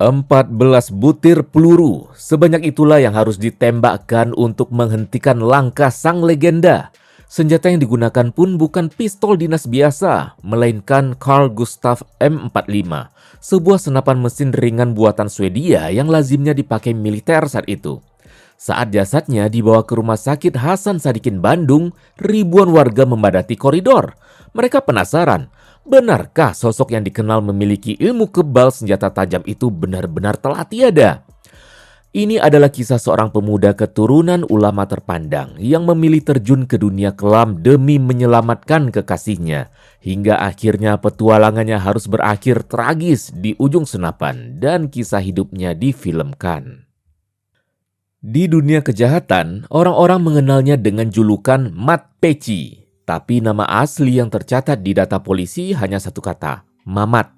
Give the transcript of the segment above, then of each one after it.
14 butir peluru, sebanyak itulah yang harus ditembakkan untuk menghentikan langkah sang legenda. Senjata yang digunakan pun bukan pistol dinas biasa, melainkan Carl Gustaf M45, sebuah senapan mesin ringan buatan Swedia yang lazimnya dipakai militer saat itu. Saat jasadnya dibawa ke Rumah Sakit Hasan Sadikin Bandung, ribuan warga memadati koridor. Mereka penasaran, benarkah sosok yang dikenal memiliki ilmu kebal senjata tajam itu benar-benar telah tiada? Ini adalah kisah seorang pemuda keturunan ulama terpandang yang memilih terjun ke dunia kelam demi menyelamatkan kekasihnya. Hingga akhirnya petualangannya harus berakhir tragis di ujung senapan dan kisah hidupnya difilmkan. Di dunia kejahatan, orang-orang mengenalnya dengan julukan Mat Peci. Tapi nama asli yang tercatat di data polisi hanya satu kata, Mamat.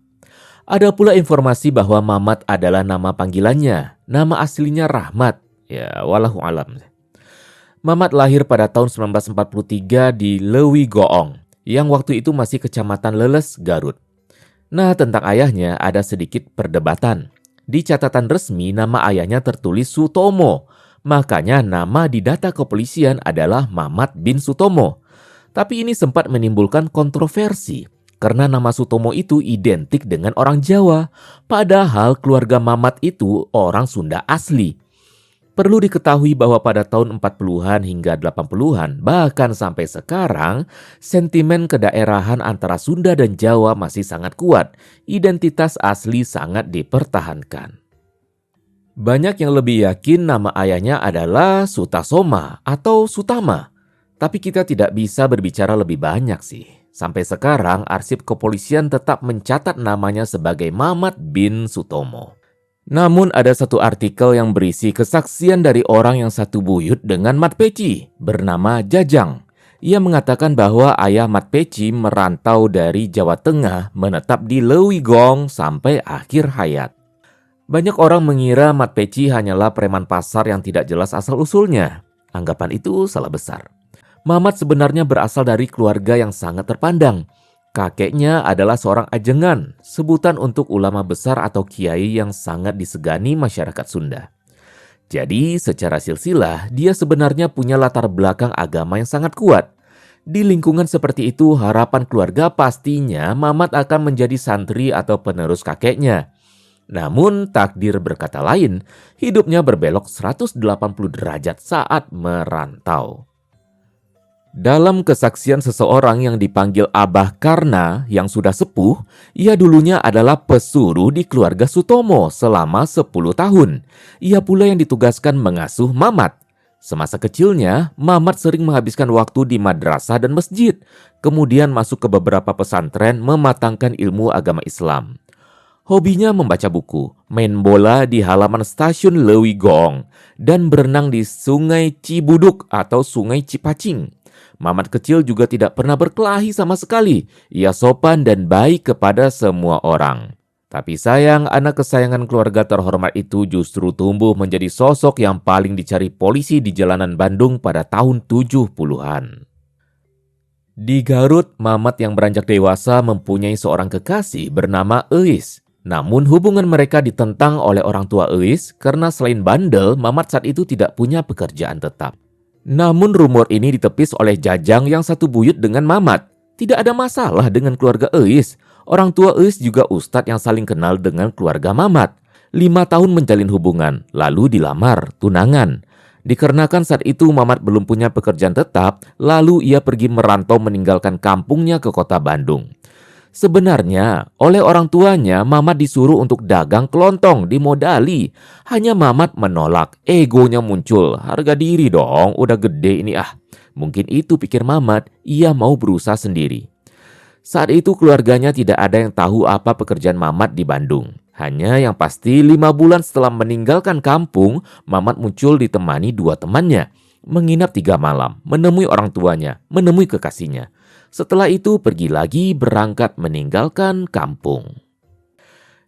Ada pula informasi bahwa Mamat adalah nama panggilannya, nama aslinya Rahmat. Ya, wallahu alam. Mamat lahir pada tahun 1943 di Lewi Goong, yang waktu itu masih Kecamatan Leles, Garut. Nah, tentang ayahnya ada sedikit perdebatan. Di catatan resmi nama ayahnya tertulis Sutomo, makanya nama di data kepolisian adalah Mamat bin Sutomo. Tapi ini sempat menimbulkan kontroversi karena nama Sutomo itu identik dengan orang Jawa, padahal keluarga Mamat itu orang Sunda asli. Perlu diketahui bahwa pada tahun 40-an hingga 80-an, bahkan sampai sekarang, sentimen kedaerahan antara Sunda dan Jawa masih sangat kuat. Identitas asli sangat dipertahankan. Banyak yang lebih yakin nama ayahnya adalah Sutasoma atau Sutama. Tapi kita tidak bisa berbicara lebih banyak sih. Sampai sekarang arsip kepolisian tetap mencatat namanya sebagai Mamat bin Sutomo. Namun ada satu artikel yang berisi kesaksian dari orang yang satu buyut dengan Mat Peci bernama Jajang. Ia mengatakan bahwa ayah Mat Peci merantau dari Jawa Tengah menetap di Lewi Goong sampai akhir hayat. Banyak orang mengira Mat Peci hanyalah preman pasar yang tidak jelas asal-usulnya. Anggapan itu salah besar. Mamat sebenarnya berasal dari keluarga yang sangat terpandang. Kakeknya adalah seorang ajengan, sebutan untuk ulama besar atau kiai yang sangat disegani masyarakat Sunda. Jadi secara silsilah dia sebenarnya punya latar belakang agama yang sangat kuat. Di lingkungan seperti itu harapan keluarga pastinya Mamat akan menjadi santri atau penerus kakeknya. Namun takdir berkata lain, hidupnya berbelok 180 derajat saat merantau. Dalam kesaksian seseorang yang dipanggil Abah Karna yang sudah sepuh, ia dulunya adalah pesuruh di keluarga Sutomo selama 10 tahun. Ia pula yang ditugaskan mengasuh Mamat. Semasa kecilnya, Mamat sering menghabiskan waktu di madrasah dan masjid, kemudian masuk ke beberapa pesantren mematangkan ilmu agama Islam. Hobinya membaca buku, main bola di halaman stasiun Lewi Goong, dan berenang di Sungai Cibuduk atau Sungai Cipacing. Mamat kecil juga tidak pernah berkelahi sama sekali. Ia sopan dan baik kepada semua orang. Tapi sayang, anak kesayangan keluarga terhormat itu justru tumbuh menjadi sosok yang paling dicari polisi di jalanan Bandung pada tahun 70-an. Di Garut, Mamat yang beranjak dewasa mempunyai seorang kekasih bernama Eis. Namun hubungan mereka ditentang oleh orang tua Eis karena selain bandel, Mamat saat itu tidak punya pekerjaan tetap. Namun rumor ini ditepis oleh Jajang yang satu buyut dengan Mamat. Tidak ada masalah dengan keluarga Eis. Orang tua Eis juga ustadz yang saling kenal dengan keluarga Mamat. 5 tahun menjalin hubungan, lalu dilamar, tunangan. Dikarenakan saat itu Mamat belum punya pekerjaan tetap, lalu ia pergi merantau meninggalkan kampungnya ke kota Bandung. Sebenarnya, oleh orang tuanya, Mamat disuruh untuk dagang kelontong dimodali. Hanya Mamat menolak, egonya muncul. Harga diri dong, udah gede ini ah. Mungkin itu pikir Mamat, ia mau berusaha sendiri. Saat itu keluarganya tidak ada yang tahu apa pekerjaan Mamat di Bandung. Hanya yang pasti 5 bulan setelah meninggalkan kampung, Mamat muncul ditemani 2 temannya. Menginap 3 malam, menemui orang tuanya, menemui kekasihnya. Setelah itu pergi lagi berangkat meninggalkan kampung.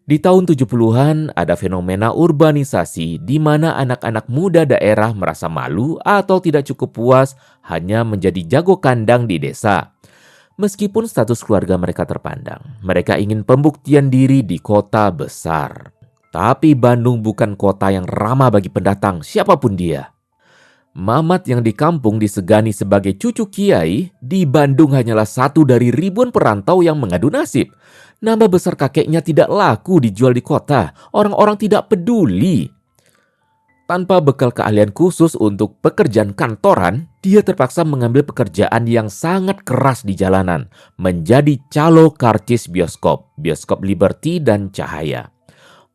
Di tahun 70-an ada fenomena urbanisasi di mana anak-anak muda daerah merasa malu atau tidak cukup puas hanya menjadi jago kandang di desa. Meskipun status keluarga mereka terpandang, mereka ingin pembuktian diri di kota besar. Tapi Bandung bukan kota yang ramah bagi pendatang, siapapun dia. Mamat yang di kampung disegani sebagai cucu kiai, di Bandung hanyalah satu dari ribuan perantau yang mengadu nasib. Nama besar kakeknya tidak laku dijual di kota, orang-orang tidak peduli. Tanpa bekal keahlian khusus untuk pekerjaan kantoran, dia terpaksa mengambil pekerjaan yang sangat keras di jalanan, menjadi calo karcis bioskop Liberty dan Cahaya.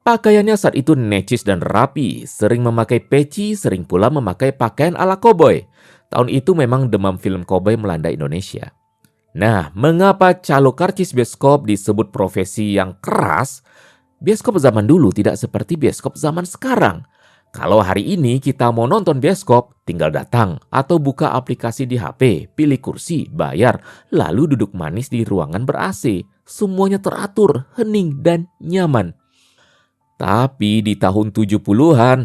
Pakaiannya saat itu necis dan rapi, sering memakai peci, sering pula memakai pakaian ala koboi. Tahun itu memang demam film koboi melanda Indonesia. Nah, mengapa calo karcis bioskop disebut profesi yang keras? Bioskop zaman dulu tidak seperti bioskop zaman sekarang. Kalau hari ini kita mau nonton bioskop, tinggal datang atau buka aplikasi di HP, pilih kursi, bayar, lalu duduk manis di ruangan ber-AC. Semuanya teratur, hening, dan nyaman. Tapi di tahun 70-an,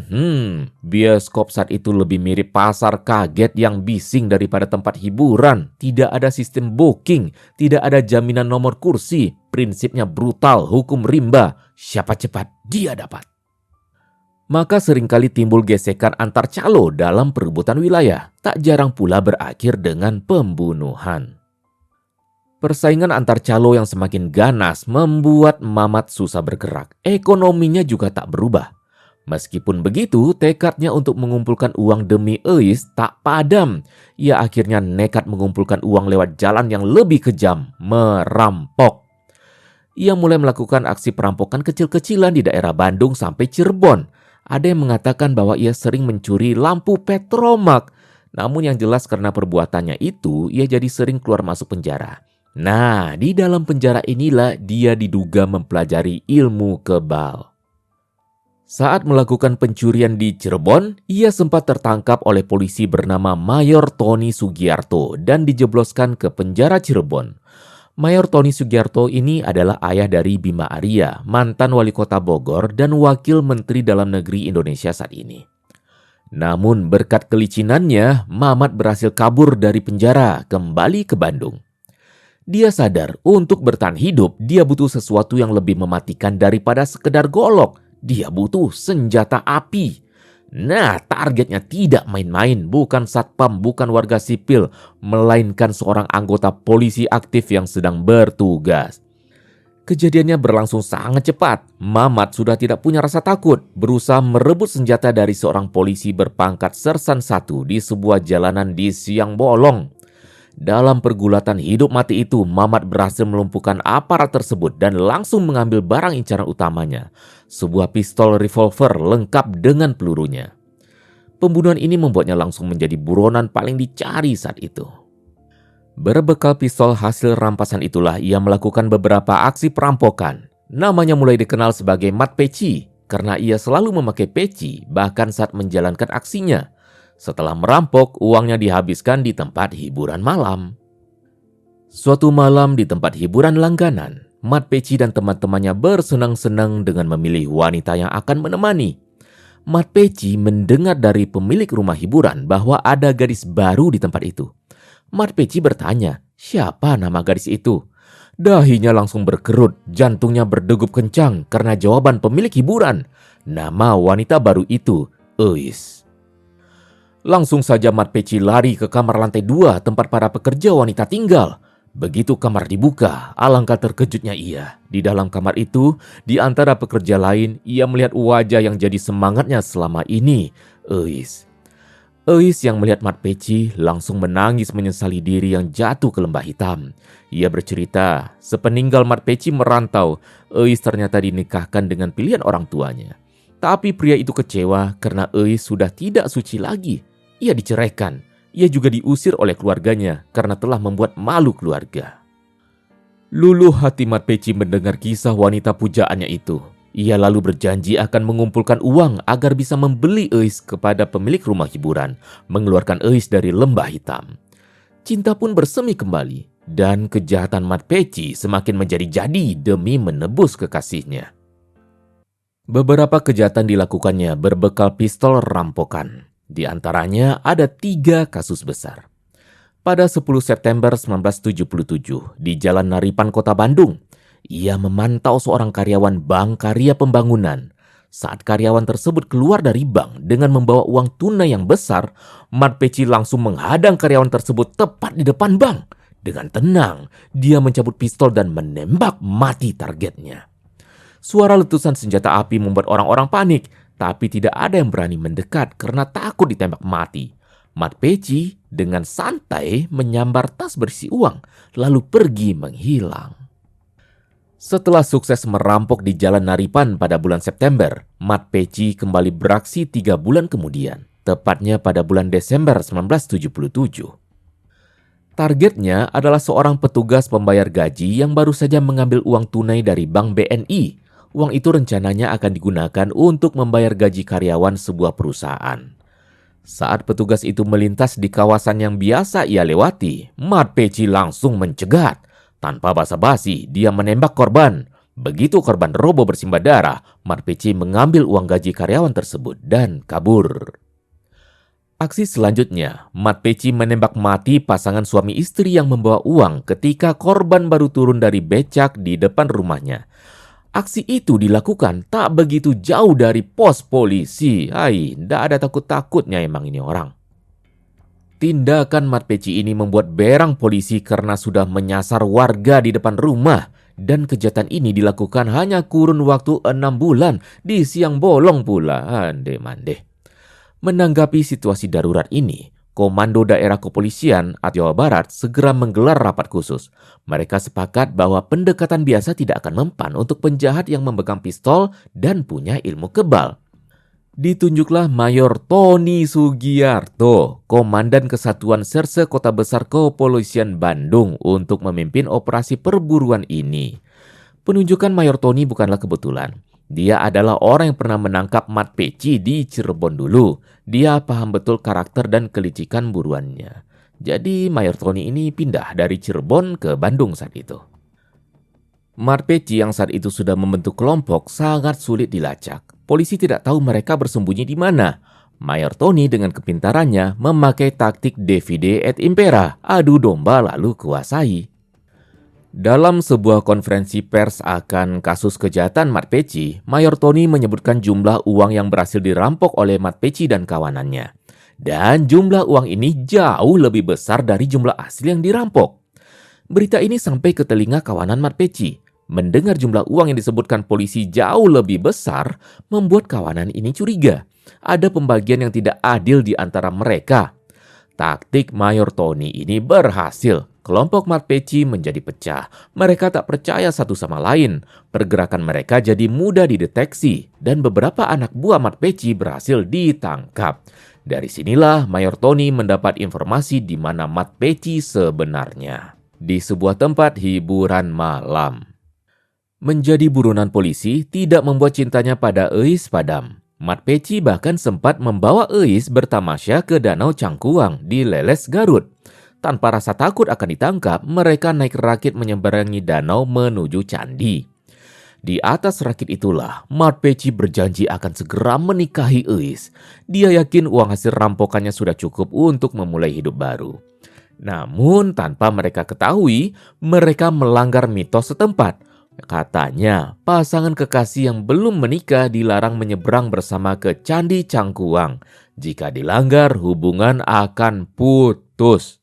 bioskop saat itu lebih mirip pasar kaget yang bising daripada tempat hiburan. Tidak ada sistem booking, tidak ada jaminan nomor kursi. Prinsipnya brutal, hukum rimba. Siapa cepat, dia dapat. Maka seringkali timbul gesekan antar calo dalam perebutan wilayah. Tak jarang pula berakhir dengan pembunuhan. Persaingan antar calo yang semakin ganas membuat Mamat susah bergerak. Ekonominya juga tak berubah. Meskipun begitu, tekadnya untuk mengumpulkan uang demi Euis tak padam. Ia akhirnya nekat mengumpulkan uang lewat jalan yang lebih kejam, merampok. Ia mulai melakukan aksi perampokan kecil-kecilan di daerah Bandung sampai Cirebon. Ada yang mengatakan bahwa ia sering mencuri lampu petromak. Namun yang jelas karena perbuatannya itu, ia jadi sering keluar masuk penjara. Nah, di dalam penjara inilah dia diduga mempelajari ilmu kebal. Saat melakukan pencurian di Cirebon, ia sempat tertangkap oleh polisi bernama Mayor Tony Sugiarto dan dijebloskan ke penjara Cirebon. Mayor Tony Sugiarto ini adalah ayah dari Bima Arya, mantan wali kota Bogor dan wakil menteri dalam negeri Indonesia saat ini. Namun berkat kelicinannya, Mamat berhasil kabur dari penjara kembali ke Bandung. Dia sadar untuk bertahan hidup, dia butuh sesuatu yang lebih mematikan daripada sekedar golok. Dia butuh senjata api. Nah, targetnya tidak main-main, bukan satpam, bukan warga sipil, melainkan seorang anggota polisi aktif yang sedang bertugas. Kejadiannya berlangsung sangat cepat. Mamat sudah tidak punya rasa takut, berusaha merebut senjata dari seorang polisi berpangkat Sersan 1 di sebuah jalanan di siang bolong. Dalam pergulatan hidup mati itu, Mamat berhasil melumpuhkan aparat tersebut dan langsung mengambil barang incaran utamanya, sebuah pistol revolver lengkap dengan pelurunya. Pembunuhan ini membuatnya langsung menjadi buronan paling dicari saat itu. Berbekal pistol hasil rampasan itulah ia melakukan beberapa aksi perampokan. Namanya mulai dikenal sebagai Mat Peci karena ia selalu memakai peci bahkan saat menjalankan aksinya. Setelah merampok, uangnya dihabiskan di tempat hiburan malam. Suatu malam di tempat hiburan langganan, Mat Peci dan teman-temannya bersenang-senang dengan memilih wanita yang akan menemani. Mat Peci mendengar dari pemilik rumah hiburan bahwa ada gadis baru di tempat itu. Mat Peci bertanya, siapa nama gadis itu? Dahinya langsung berkerut, jantungnya berdegup kencang karena jawaban pemilik hiburan. Nama wanita baru itu, Euis. Langsung saja Mat Peci lari ke kamar lantai 2 tempat para pekerja wanita tinggal. Begitu kamar dibuka, alangkah terkejutnya ia. Di dalam kamar itu, di antara pekerja lain, ia melihat wajah yang jadi semangatnya selama ini, Euis. Euis yang melihat Mat Peci langsung menangis menyesali diri yang jatuh ke lembah hitam. Ia bercerita, sepeninggal Mat Peci merantau, Euis ternyata dinikahkan dengan pilihan orang tuanya. Tapi pria itu kecewa karena Euis sudah tidak suci lagi. Ia diceraikan. Ia juga diusir oleh keluarganya karena telah membuat malu keluarga. Luluh hati Mat Peci mendengar kisah wanita pujaannya itu. Ia lalu berjanji akan mengumpulkan uang agar bisa membeli Euis kepada pemilik rumah hiburan, mengeluarkan Euis dari lembah hitam. Cinta pun bersemi kembali dan kejahatan Mat Peci semakin menjadi-jadi demi menebus kekasihnya. Beberapa kejahatan dilakukannya berbekal pistol rampokan. Di antaranya ada 3 kasus besar. Pada 10 September 1977 di Jalan Naripan Kota Bandung, ia memantau seorang karyawan Bank Karya Pembangunan. Saat karyawan tersebut keluar dari bank dengan membawa uang tunai yang besar, Mat Peci langsung menghadang karyawan tersebut tepat di depan bank. Dengan tenang, dia mencabut pistol dan menembak mati targetnya. Suara letusan senjata api membuat orang-orang panik, tapi tidak ada yang berani mendekat karena takut ditembak mati. Mat Peci dengan santai menyambar tas berisi uang, lalu pergi menghilang. Setelah sukses merampok di Jalan Naripan pada bulan September, Mat Peci kembali beraksi 3 bulan kemudian, tepatnya pada bulan Desember 1977. Targetnya adalah seorang petugas pembayar gaji yang baru saja mengambil uang tunai dari Bank BNI. Uang itu rencananya akan digunakan untuk membayar gaji karyawan sebuah perusahaan. Saat petugas itu melintas di kawasan yang biasa ia lewati, Mat Peci langsung mencegat. Tanpa basa-basi, dia menembak korban. Begitu korban roboh bersimbah darah, Mat Peci mengambil uang gaji karyawan tersebut dan kabur. Aksi selanjutnya, Mat Peci menembak mati pasangan suami istri yang membawa uang ketika korban baru turun dari becak di depan rumahnya. Aksi itu dilakukan tak begitu jauh dari pos polisi. Tidak ada takut-takutnya emang ini orang. Tindakan Mat Peci ini membuat berang polisi karena sudah menyasar warga di depan rumah. Dan kejahatan ini dilakukan hanya kurun waktu 6 bulan di siang bolong pula. Ande-mande. Menanggapi situasi darurat ini, Komando Daerah Kepolisian Jawa Barat segera menggelar rapat khusus. Mereka sepakat bahwa pendekatan biasa tidak akan mempan untuk penjahat yang memegang pistol dan punya ilmu kebal. Ditunjuklah Mayor Tony Sugiarto, Komandan Kesatuan Serse Kota Besar Kepolisian Bandung untuk memimpin operasi perburuan ini. Penunjukan Mayor Tony bukanlah kebetulan. Dia adalah orang yang pernah menangkap Mat Peci di Cirebon dulu. Dia paham betul karakter dan kelicikan buruannya. Jadi Mayor Tony ini pindah dari Cirebon ke Bandung saat itu. Mat Peci yang saat itu sudah membentuk kelompok sangat sulit dilacak. Polisi tidak tahu mereka bersembunyi di mana. Mayor Tony dengan kepintarannya memakai taktik divide et impera, adu domba lalu kuasai. Dalam sebuah konferensi pers akan kasus kejahatan Mat Peci, Mayor Tony menyebutkan jumlah uang yang berhasil dirampok oleh Mat Peci dan kawanannya. Dan jumlah uang ini jauh lebih besar dari jumlah asli yang dirampok. Berita ini sampai ke telinga kawanan Mat Peci. Mendengar jumlah uang yang disebutkan polisi jauh lebih besar, membuat kawanan ini curiga. Ada pembagian yang tidak adil di antara mereka. Taktik Mayor Tony ini berhasil. Kelompok Mat Peci menjadi pecah. Mereka tak percaya satu sama lain. Pergerakan mereka jadi mudah dideteksi. Dan beberapa anak buah Mat Peci berhasil ditangkap. Dari sinilah Mayor Tony mendapat informasi di mana Mat Peci sebenarnya. Di sebuah tempat hiburan malam. Menjadi buronan polisi tidak membuat cintanya pada Eis padam. Mat Peci bahkan sempat membawa Eis bertamasya ke Danau Cangkuang di Leles, Garut. Tanpa rasa takut akan ditangkap, mereka naik rakit menyeberangi danau menuju candi. Di atas rakit itulah, Mat Peci berjanji akan segera menikahi Eis. Dia yakin uang hasil rampokannya sudah cukup untuk memulai hidup baru. Namun tanpa mereka ketahui, mereka melanggar mitos setempat. Katanya, pasangan kekasih yang belum menikah dilarang menyeberang bersama ke Candi Cangkuang. Jika dilanggar, hubungan akan putus.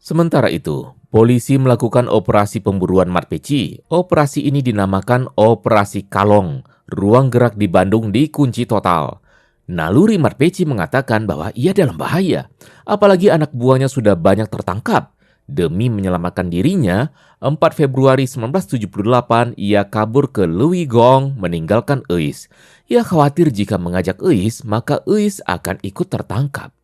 Sementara itu, polisi melakukan operasi pemburuan Mat Peci. Operasi ini dinamakan Operasi Kalong. Ruang gerak di Bandung dikunci total. Naluri Mat Peci mengatakan bahwa ia dalam bahaya. Apalagi anak buahnya sudah banyak tertangkap. Demi menyelamatkan dirinya, 4 Februari 1978 ia kabur ke Leuwigong meninggalkan Eis. Ia khawatir jika mengajak Eis, maka Eis akan ikut tertangkap.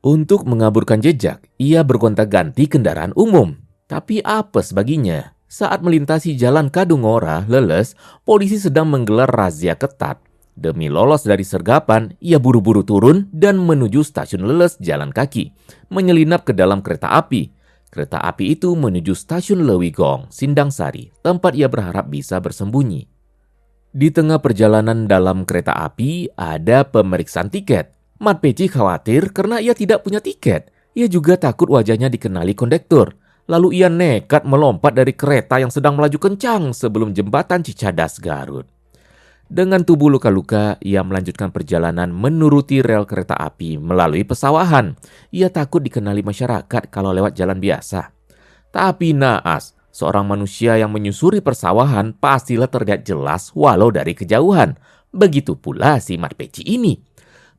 Untuk mengaburkan jejak, ia bergonta-ganti kendaraan umum. Tapi apes baginya. Saat melintasi jalan Kadungora, Leles, polisi sedang menggelar razia ketat. Demi lolos dari sergapan, ia buru-buru turun dan menuju stasiun Leles jalan kaki, menyelinap ke dalam kereta api. Kereta api itu menuju stasiun Leuwigong, Sindang Sari, tempat ia berharap bisa bersembunyi. Di tengah perjalanan dalam kereta api, ada pemeriksaan tiket. Mat Peci khawatir karena ia tidak punya tiket. Ia juga takut wajahnya dikenali kondektur. Lalu ia nekat melompat dari kereta yang sedang melaju kencang sebelum jembatan Cicadas, Garut. Dengan tubuh luka-luka, ia melanjutkan perjalanan menuruti rel kereta api melalui pesawahan. Ia takut dikenali masyarakat kalau lewat jalan biasa. Tapi naas, seorang manusia yang menyusuri persawahan pastilah terlihat jelas walau dari kejauhan. Begitu pula si Mat Peci ini.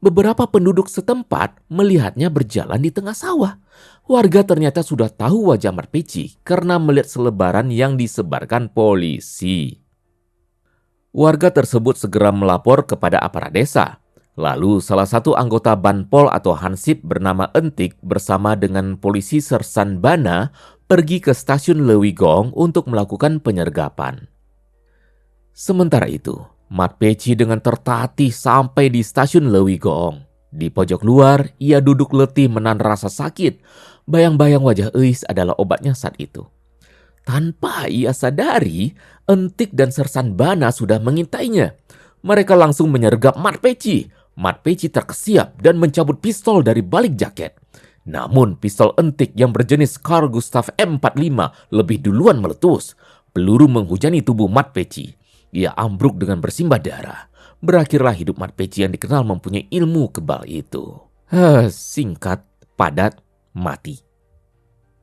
Beberapa penduduk setempat melihatnya berjalan di tengah sawah. Warga ternyata sudah tahu wajah Mat Peci karena melihat selebaran yang disebarkan polisi. Warga tersebut segera melapor kepada aparat desa. Lalu salah satu anggota Banpol atau Hansip bernama Entik bersama dengan polisi Sersan Bana pergi ke stasiun Lewigong untuk melakukan penyergapan. Sementara itu, Mat Peci dengan tertatih sampai di stasiun Lewigong. Di pojok luar, ia duduk letih menahan rasa sakit. Bayang-bayang wajah Eis adalah obatnya saat itu. Tanpa ia sadari, Entik dan Sersan Bana sudah mengintainya. Mereka langsung menyergap Mat Peci. Mat Peci terkesiap dan mencabut pistol dari balik jaket. Namun pistol Entik yang berjenis Carl Gustav M45 lebih duluan meletus. Peluru menghujani tubuh Mat Peci. Ia ambruk dengan bersimbah darah. Berakhirlah hidup Mat Peci yang dikenal mempunyai ilmu kebal itu. Singkat, padat, mati.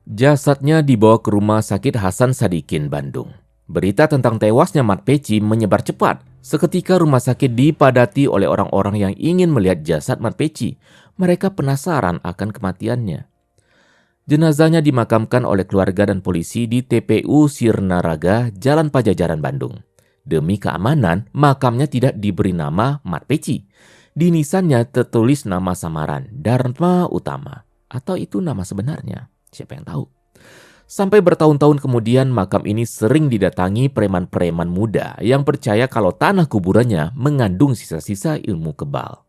Jasadnya dibawa ke rumah sakit Hasan Sadikin, Bandung. Berita tentang tewasnya Mat Peci menyebar cepat. Seketika rumah sakit dipadati oleh orang-orang yang ingin melihat jasad Mat Peci. Mereka penasaran akan kematiannya. Jenazahnya dimakamkan oleh keluarga dan polisi di TPU Sirnaraga, Jalan Pajajaran, Bandung. Demi keamanan, makamnya tidak diberi nama Mat Peci. Di nisannya tertulis nama samaran, Dharma Utama. Atau itu nama sebenarnya? Siapa yang tahu? Sampai bertahun-tahun kemudian makam ini sering didatangi preman-preman muda yang percaya kalau tanah kuburannya mengandung sisa-sisa ilmu kebal.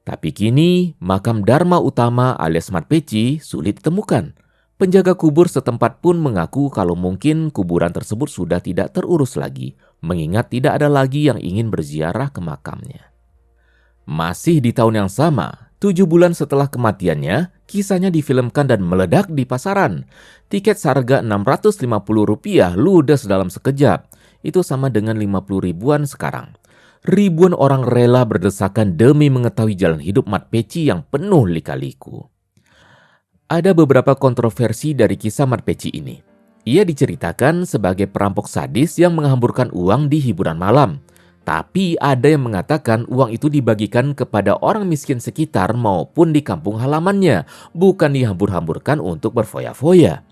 Tapi kini makam Dharma Utama alias Mat Peci sulit ditemukan. Penjaga kubur setempat pun mengaku kalau mungkin kuburan tersebut sudah tidak terurus lagi, mengingat tidak ada lagi yang ingin berziarah ke makamnya. Masih di tahun yang sama, 7 bulan setelah kematiannya, kisahnya difilmkan dan meledak di pasaran. Tiket seharga Rp650 ludes dalam sekejap. Itu sama dengan 50 ribuan sekarang. Ribuan orang rela berdesakan demi mengetahui jalan hidup Mat Peci yang penuh lika-liku. Ada beberapa kontroversi dari kisah Mat Peci ini. Ia diceritakan sebagai perampok sadis yang menghamburkan uang di hiburan malam. Tapi ada yang mengatakan uang itu dibagikan kepada orang miskin sekitar maupun di kampung halamannya, bukan dihambur-hamburkan untuk berfoya-foya.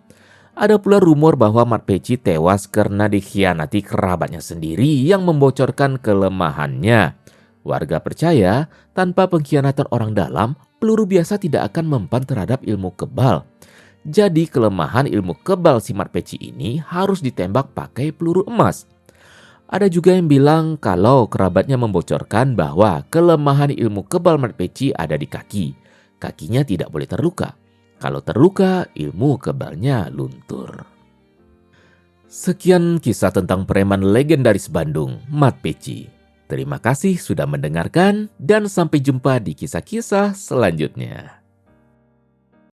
Ada pula rumor bahwa Mat Peci tewas karena dikhianati kerabatnya sendiri yang membocorkan kelemahannya. Warga percaya tanpa pengkhianatan orang dalam, peluru biasa tidak akan mempan terhadap ilmu kebal. Jadi kelemahan ilmu kebal si Mat Peci ini harus ditembak pakai peluru emas. Ada juga yang bilang kalau kerabatnya membocorkan bahwa kelemahan ilmu kebal Mat Peci ada di kaki. Kakinya tidak boleh terluka. Kalau terluka, ilmu kebalnya luntur. Sekian kisah tentang preman legendaris Bandung, Mat Peci. Terima kasih sudah mendengarkan dan sampai jumpa di kisah-kisah selanjutnya.